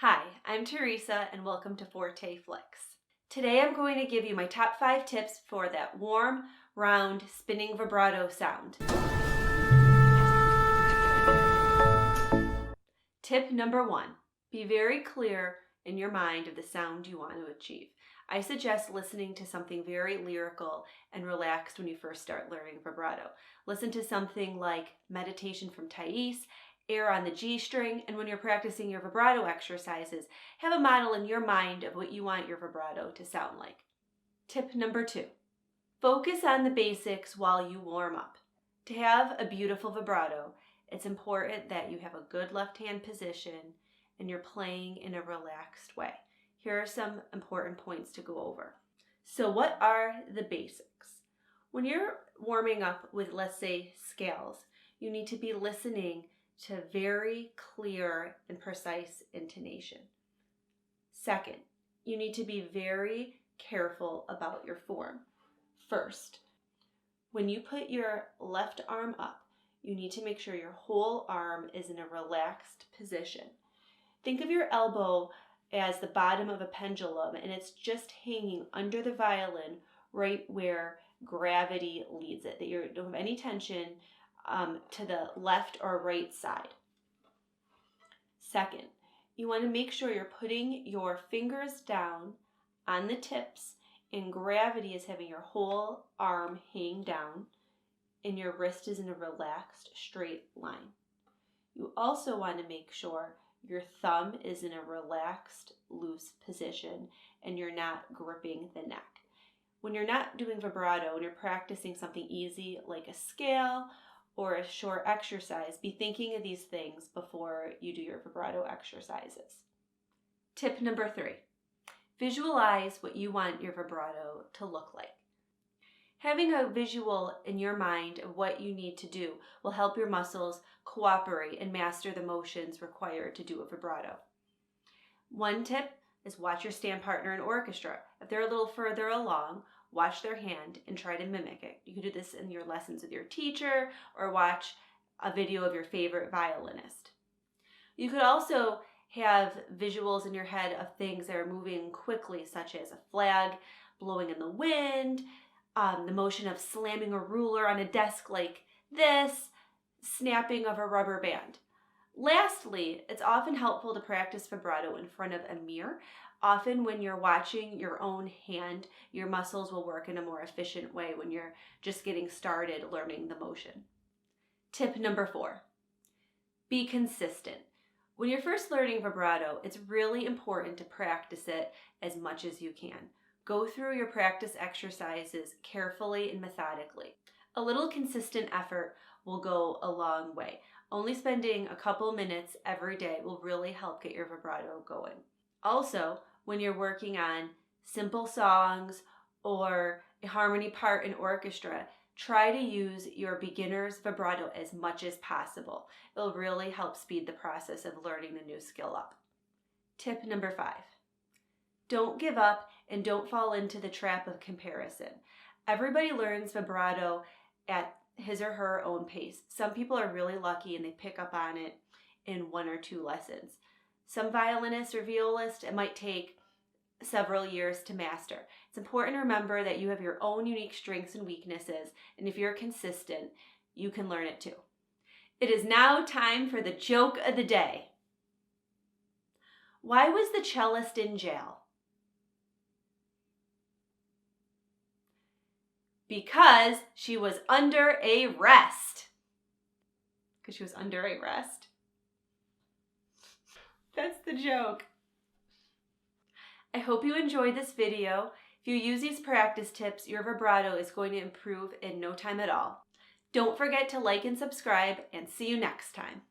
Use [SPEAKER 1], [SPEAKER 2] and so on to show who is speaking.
[SPEAKER 1] Hi, I'm Teresa and welcome to Forte Flicks. Today I'm going to give you my top 5 tips for that warm, round, spinning vibrato sound. Tip number 1, be very clear in your mind of the sound you want to achieve. I suggest listening to something very lyrical and relaxed when you first start learning vibrato. Listen to something like Meditation from Thais, Air on the G string, and when you're practicing your vibrato exercises, have a model in your mind of what you want your vibrato to sound like. Tip number 2, focus on the basics while you warm up. To have a beautiful vibrato, it's important that you have a good left hand position and you're playing in a relaxed way. Here are some important points to go over. So what are the basics? When you're warming up with, let's say, scales, you need to be listening to very clear and precise intonation. Second, you need to be very careful about your form. First, when you put your left arm up, you need to make sure your whole arm is in a relaxed position. Think of your elbow as the bottom of a pendulum and it's just hanging under the violin right where gravity leads it, that you don't have any tension to the left or right side. Second, you want to make sure you're putting your fingers down on the tips and gravity is having your whole arm hang down and your wrist is in a relaxed straight line. You also want to make sure your thumb is in a relaxed, loose position and you're not gripping the neck. When you're not doing vibrato, when you're practicing something easy like a scale or a short exercise, be thinking of these things before you do your vibrato exercises. Tip number 3, visualize what you want your vibrato to look like. Having a visual in your mind of what you need to do will help your muscles cooperate and master the motions required to do a vibrato. One tip is watch your stand partner in orchestra. If they're a little further along, watch their hand and try to mimic it. You can do this in your lessons with your teacher or watch a video of your favorite violinist. You could also have visuals in your head of things that are moving quickly, such as a flag blowing in the wind, the motion of slamming a ruler on a desk like this, snapping of a rubber band. Lastly, it's often helpful to practice vibrato in front of a mirror. Often when you're watching your own hand, your muscles will work in a more efficient way when you're just getting started learning the motion. Tip number 4, be consistent. When you're first learning vibrato, it's really important to practice it as much as you can. Go through your practice exercises carefully and methodically. A little consistent effort will go a long way. Only spending a couple minutes every day will really help get your vibrato going. Also, when you're working on simple songs or a harmony part in orchestra, try to use your beginner's vibrato as much as possible. It'll really help speed the process of learning the new skill up. Tip number 5, don't give up and don't fall into the trap of comparison. Everybody learns vibrato at his or her own pace. Some people are really lucky and they pick up on it in 1 or 2 lessons. Some violinists or violists, it might take several years to master. It's important to remember that you have your own unique strengths and weaknesses, and if you're consistent, you can learn it too. It is now time for the joke of the day. Why was the cellist in jail? Because she was under arrest. Because she was under arrest. That's the joke. I hope you enjoyed this video. If you use these practice tips, your vibrato is going to improve in no time at all. Don't forget to like and subscribe, and see you next time.